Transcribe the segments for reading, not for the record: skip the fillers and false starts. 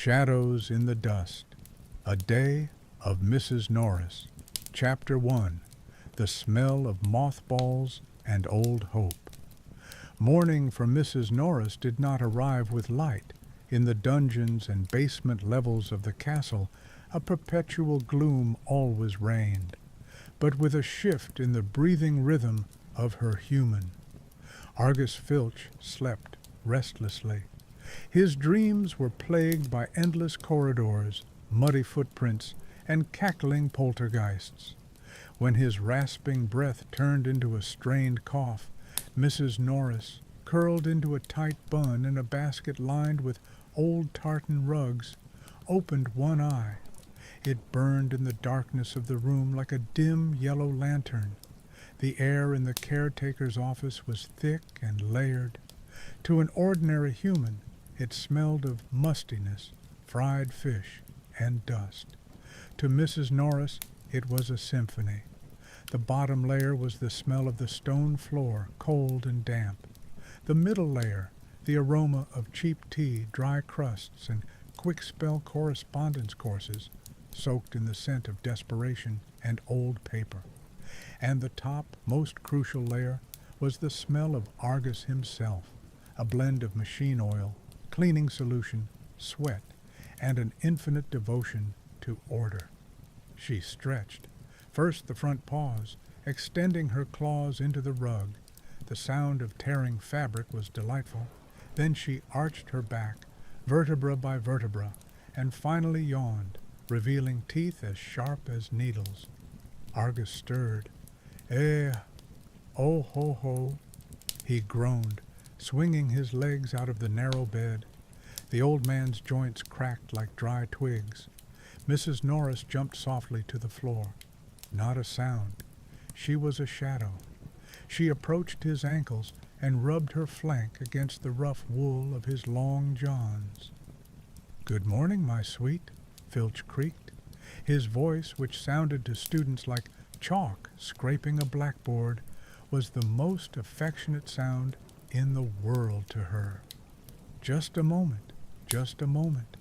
Shadows in the Dust. A Day of Mrs. Norris. Chapter 1. The Smell of Mothballs and Old Hope. Morning for Mrs. Norris did not arrive with light. In the dungeons and basement levels of the castle, a perpetual gloom always reigned, but with a shift in the breathing rhythm of her human. Argus Filch slept restlessly. His dreams were plagued by endless corridors, muddy footprints, and cackling poltergeists. When his rasping breath turned into a strained cough, Mrs. Norris, curled into a tight bun in a basket lined with old tartan rugs, opened one eye. It burned in the darkness of the room like a dim yellow lantern. The air in the caretaker's office was thick and layered. To an ordinary human, it smelled of mustiness, fried fish, and dust. To Mrs. Norris, it was a symphony. The bottom layer was the smell of the stone floor, cold and damp. The middle layer, the aroma of cheap tea, dry crusts, and quick-spell correspondence courses, soaked in the scent of desperation and old paper. And the top, most crucial layer was the smell of Argus himself, a blend of machine oil, cleaning solution, sweat, and an infinite devotion to order. She stretched, first the front paws, extending her claws into the rug. The sound of tearing fabric was delightful. Then she arched her back, vertebra by vertebra, and finally yawned, revealing teeth as sharp as needles. Argus stirred. Oh ho ho, he groaned, swinging his legs out of the narrow bed. The old man's joints cracked like dry twigs. Mrs. Norris jumped softly to the floor. Not a sound. She was a shadow. She approached his ankles and rubbed her flank against the rough wool of his long johns. "Good morning, my sweet," Filch creaked. His voice, which sounded to students like chalk scraping a blackboard, was the most affectionate sound in the world to her. Just a moment, just a moment.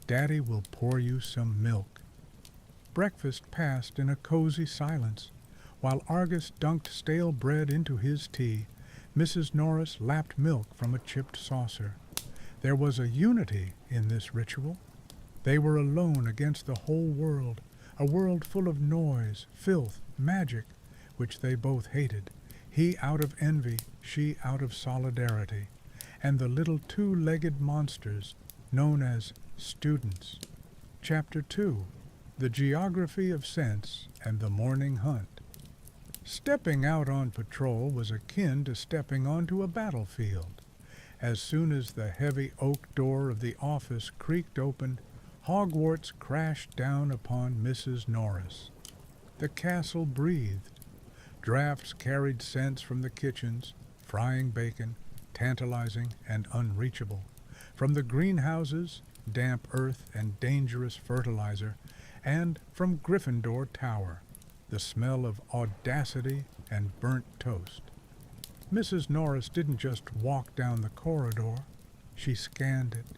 Daddy will pour you some milk." Breakfast passed in a cozy silence. While Argus dunked stale bread into his tea, Mrs. Norris lapped milk from a chipped saucer. There was a unity in this ritual. They were alone against the whole world, a world full of noise, filth, magic, which they both hated, he out of envy, she out of solidarity, and the little two-legged monsters known as students. Chapter 2. The Geography of Sense and the Morning Hunt. Stepping out on patrol was akin to stepping onto a battlefield. As soon as the heavy oak door of the office creaked open, Hogwarts crashed down upon Mrs. Norris. The castle breathed. Drafts carried scents from the kitchens, frying bacon, tantalizing and unreachable. From the greenhouses, damp earth and dangerous fertilizer, and from Gryffindor Tower, the smell of audacity and burnt toast. Mrs. Norris didn't just walk down the corridor. She scanned it.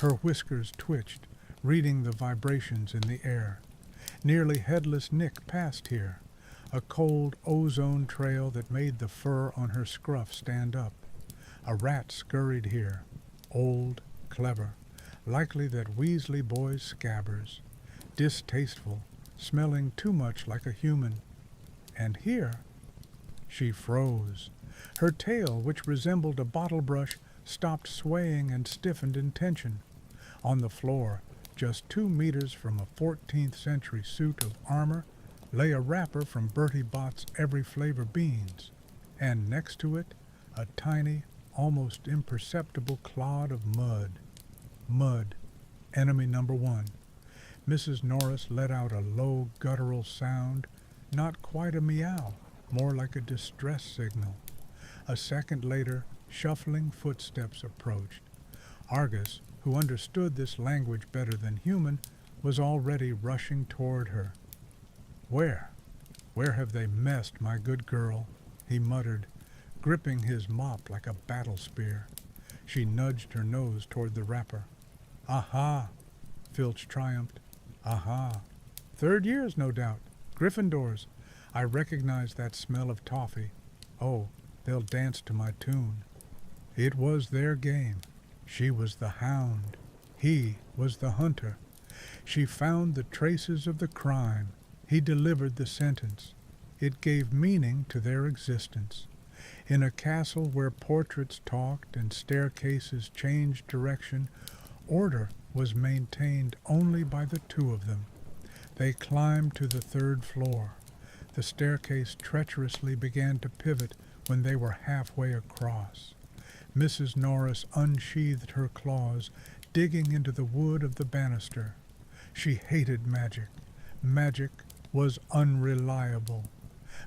Her whiskers twitched, reading the vibrations in the air. Nearly headless Nick passed here, a cold ozone trail that made the fur on her scruff stand up. A rat scurried here, old, clever, likely that Weasley boy's scabbers, distasteful, smelling too much like a human. And here, she froze. Her tail, which resembled a bottle brush, stopped swaying and stiffened in tension. On the floor, just 2 meters from a 14th century suit of armor, lay a wrapper from Bertie Bott's Every Flavor beans, and next to it, a tiny, almost imperceptible clod of mud. Mud, enemy number 1. Mrs. Norris let out a low, guttural sound, not quite a meow, more like a distress signal. A second later, shuffling footsteps approached. Argus, who understood this language better than human, was already rushing toward her. Where have they messed my good girl?" he muttered, gripping his mop like a battle spear. She nudged her nose toward the wrapper. Aha! Filch triumphed. Aha! 3rd years, no doubt. Gryffindors. I recognize that smell of toffee. Oh, they'll dance to my tune. It was their game. She was the hound. He was the hunter. She found the traces of the crime. He delivered the sentence. It gave meaning to their existence. In a castle where portraits talked and staircases changed direction, order was maintained only by the 2 of them. They climbed to the 3rd floor. The staircase treacherously began to pivot when they were halfway across. Mrs. Norris unsheathed her claws, digging into the wood of the banister. She hated magic. Magic was unreliable.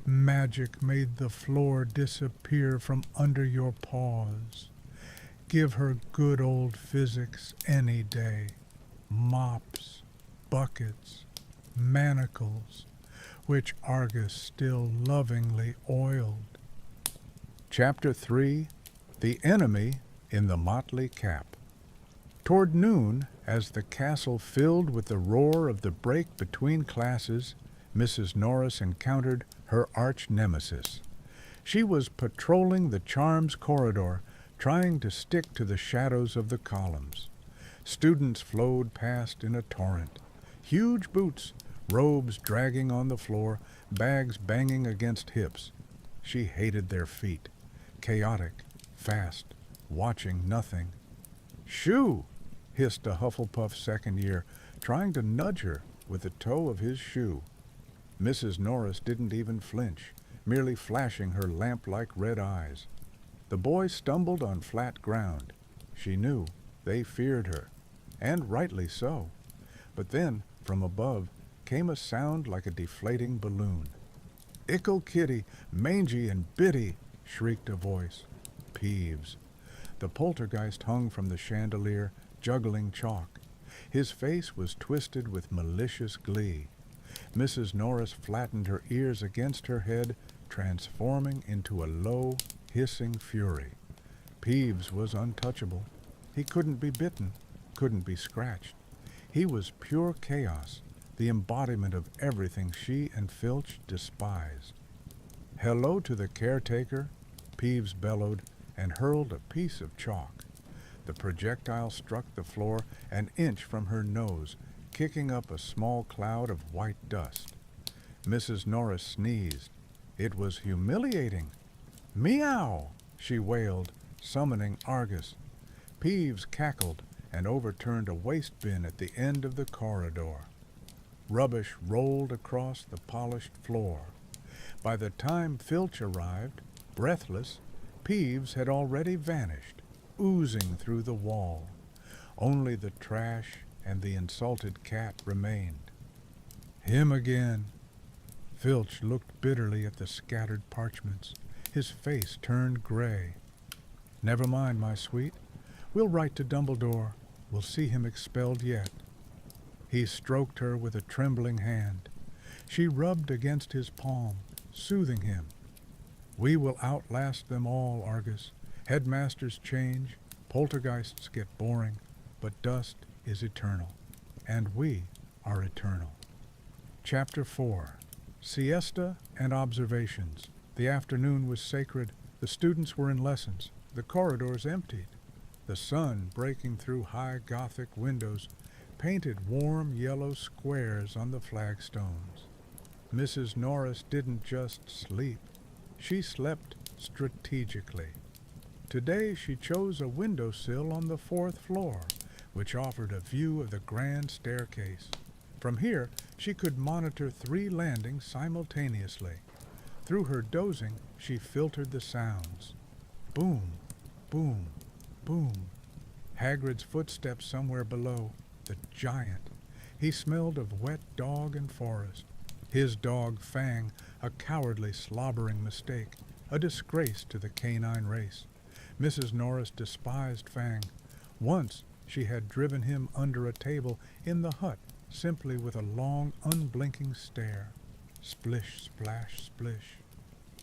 Magic made the floor disappear from under your paws. Give her good old physics any day. Mops, buckets, manacles, which Argus still lovingly oiled. Chapter 3. The Enemy in the Motley Cap. Toward noon, as the castle filled with the roar of the break between classes, Mrs. Norris encountered her arch-nemesis. She was patrolling the Charms corridor, trying to stick to the shadows of the columns. Students flowed past in a torrent. Huge boots, robes dragging on the floor, bags banging against hips. She hated their feet. Chaotic, fast, watching nothing. "Shoo!" hissed a Hufflepuff 2nd year, trying to nudge her with the toe of his shoe. Mrs. Norris didn't even flinch, merely flashing her lamp-like red eyes. The boy stumbled on flat ground. She knew they feared her, and rightly so. But then, from above, came a sound like a deflating balloon. "Ickle kitty, mangy and bitty!" shrieked a voice. Peeves. The poltergeist hung from the chandelier, juggling chalk. His face was twisted with malicious glee. Mrs. Norris flattened her ears against her head, transforming into a low, hissing fury. Peeves was untouchable. He couldn't be bitten, couldn't be scratched. He was pure chaos, the embodiment of everything she and Filch despised. "Hello to the caretaker," Peeves bellowed and hurled a piece of chalk. The projectile struck the floor an inch from her nose, kicking up a small cloud of white dust. Mrs. Norris sneezed. It was humiliating. "Meow!" she wailed, summoning Argus. Peeves cackled and overturned a waste bin at the end of the corridor. Rubbish rolled across the polished floor. By the time Filch arrived, breathless, Peeves had already vanished, oozing through the wall. Only the trash and the insulted cat remained. "Him again." Filch looked bitterly at the scattered parchments. His face turned gray. "Never mind, my sweet. We'll write to Dumbledore. We'll see him expelled yet." He stroked her with a trembling hand. She rubbed against his palm, soothing him. "We will outlast them all, Argus. Headmasters change, poltergeists get boring, but dust is eternal, and we are eternal." Chapter 4. Siesta and Observations. The afternoon was sacred. The students were in lessons. The corridors emptied. The sun, breaking through high Gothic windows, painted warm yellow squares on the flagstones. Mrs. Norris didn't just sleep. She slept strategically. Today she chose a windowsill on the 4th floor, which offered a view of the grand staircase. From here she could monitor 3 landings simultaneously. Through her dozing she filtered the sounds. Boom, boom, boom. Hagrid's footsteps somewhere below. The giant. He smelled of wet dog and forest. His dog, Fang, a cowardly, slobbering mistake, a disgrace to the canine race. Mrs. Norris despised Fang. Once she had driven him under a table in the hut simply with a long, unblinking stare. Splish, splash, splish.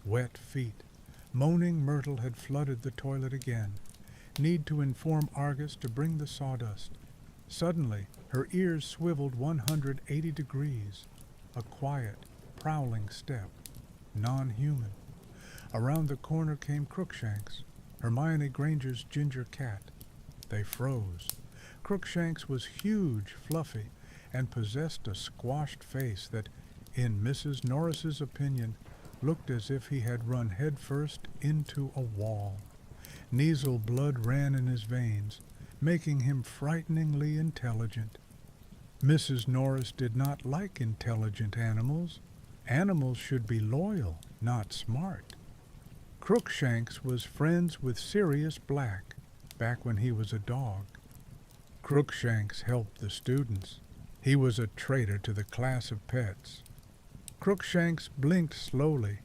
Wet feet. Moaning myrtle had flooded the toilet again. Need to inform Argus to bring the sawdust. Suddenly, her ears swiveled 180 degrees. A quiet, prowling step, non-human. Around the corner came Crookshanks, Hermione Granger's ginger cat. They froze. Crookshanks was huge, fluffy, and possessed a squashed face that, in Mrs. Norris's opinion, looked as if he had run headfirst into a wall. Nasal blood ran in his veins, making him frighteningly intelligent. Mrs. Norris did not like intelligent animals. Animals should be loyal, not smart. Crookshanks was friends with Sirius Black back when he was a dog. Crookshanks helped the students. He was a traitor to the class of pets. Crookshanks blinked slowly.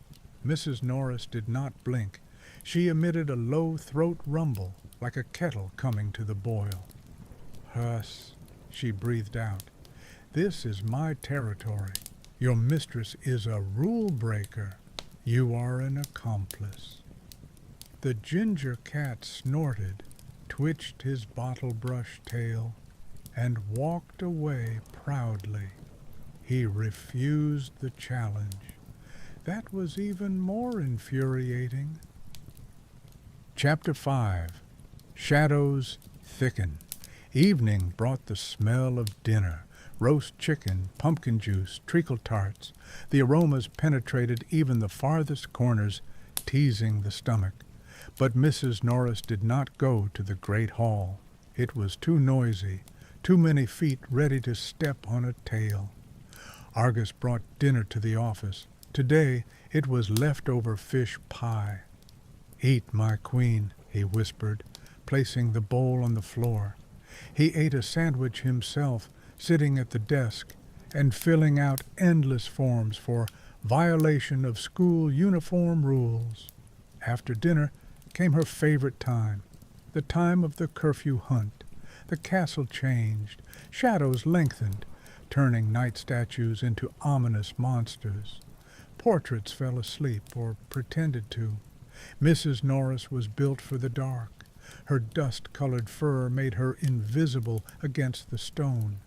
Mrs. Norris did not blink. She emitted a low throat rumble, like a kettle coming to the boil. "Huss," she breathed out. "This is my territory. Your mistress is a rule breaker. You are an accomplice." The ginger cat snorted, twitched his bottle-brush tail, and walked away proudly. He refused the challenge. That was even more infuriating. Chapter 5. Shadows thicken. Evening brought the smell of dinner, roast chicken, pumpkin juice, treacle tarts. The aromas penetrated even the farthest corners, teasing the stomach. But Mrs. Norris did not go to the great hall. It was too noisy, too many feet ready to step on a tail. Argus brought dinner to the office. Today it was leftover fish pie. "Eat, my queen," he whispered, placing the bowl on the floor. He ate a sandwich himself, sitting at the desk and filling out endless forms for violation of school uniform rules. After dinner came her favorite time, the time of the curfew hunt. The castle changed, shadows lengthened, turning night statues into ominous monsters. Portraits fell asleep, or pretended to. Mrs. Norris was built for the dark. Her dust-colored fur made her invisible against the stone.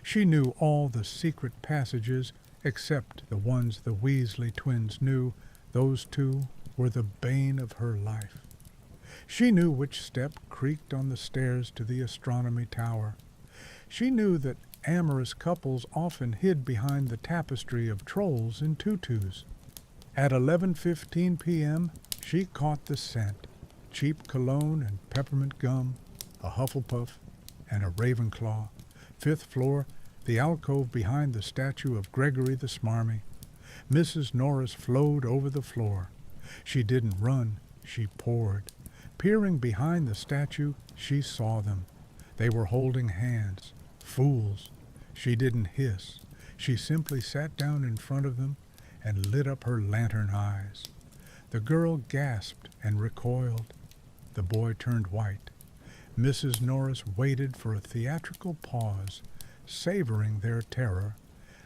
She knew all the secret passages except the ones the Weasley twins knew. Those two were the bane of her life. She knew which step creaked on the stairs to the astronomy tower. She knew that amorous couples often hid behind the tapestry of trolls in tutus. At 11:15 p.m., she caught the scent: cheap cologne and peppermint gum, a Hufflepuff and a Ravenclaw. Fifth floor, the alcove behind the statue of Gregory the Smarmy. Mrs. Norris flowed over the floor. She didn't run, she poured. Peering behind the statue, she saw them. They were holding hands. Fools. She didn't hiss. She simply sat down in front of them and lit up her lantern eyes. The girl gasped and recoiled. The boy turned white. Mrs. Norris waited for a theatrical pause, savoring their terror,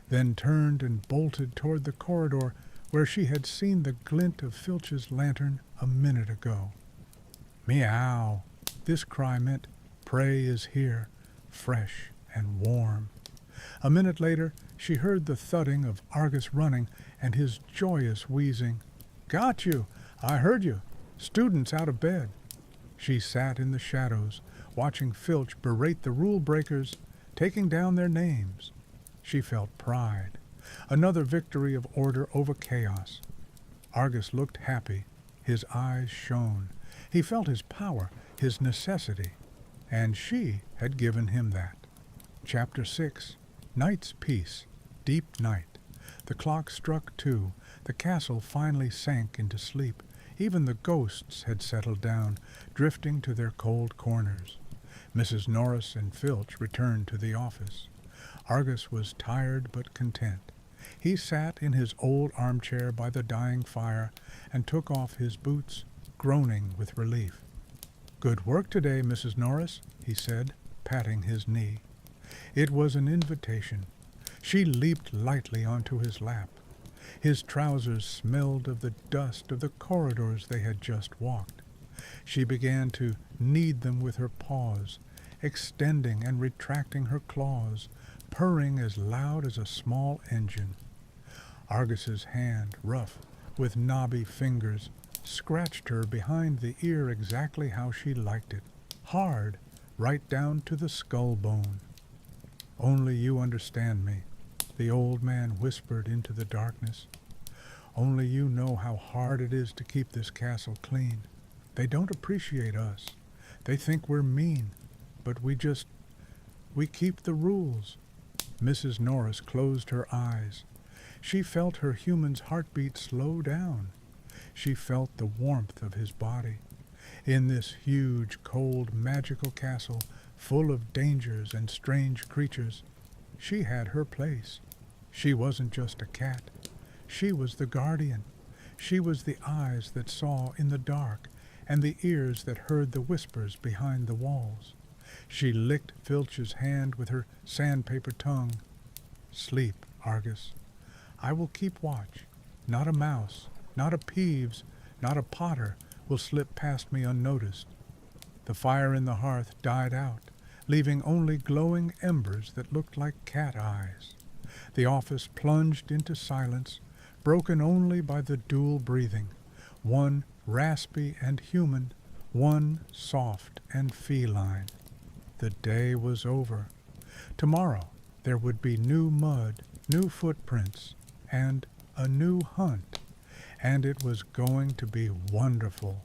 then turned and bolted toward the corridor where she had seen the glint of Filch's lantern a minute ago. Meow! This cry meant prey is here, fresh and warm. A minute later, she heard the thudding of Argus running and his joyous wheezing. "Got you! I heard you! Students out of bed!" She sat in the shadows, watching Filch berate the rule breakers, taking down their names. She felt pride. Another victory of order over chaos. Argus looked happy. His eyes shone. He felt his power, his necessity, and she had given him that. Chapter 6. Night's Peace. Deep night. The clock struck 2. The castle finally sank into sleep. Even the ghosts had settled down, drifting to their cold corners. Mrs. Norris and Filch returned to the office. Argus was tired but content. He sat in his old armchair by the dying fire and took off his boots, groaning with relief. "Good work today, Mrs. Norris," he said, patting his knee. It was an invitation. She leaped lightly onto his lap. His trousers smelled of the dust of the corridors they had just walked. She began to knead them with her paws, extending and retracting her claws, purring as loud as a small engine. Argus's hand, rough, with knobby fingers, scratched her behind the ear exactly how she liked it, hard, right down to the skull bone. "Only you understand me," the old man whispered into the darkness. "Only you know how hard it is to keep this castle clean. They don't appreciate us. They think we're mean, but we keep the rules." Mrs. Norris closed her eyes. She felt her human's heartbeat slow down. She felt the warmth of his body. In this huge, cold, magical castle, full of dangers and strange creatures, she had her place. She wasn't just a cat. She was the guardian. She was the eyes that saw in the dark and the ears that heard the whispers behind the walls. She licked Filch's hand with her sandpaper tongue. "Sleep, Argus. I will keep watch. Not a mouse, not a Peeves, not a Potter will slip past me unnoticed." The fire in the hearth died out, leaving only glowing embers that looked like cat eyes. The office plunged into silence, broken only by the dual breathing, one raspy and human, one soft and feline. The day was over. Tomorrow there would be new mud, new footprints, and a new hunt, and it was going to be wonderful.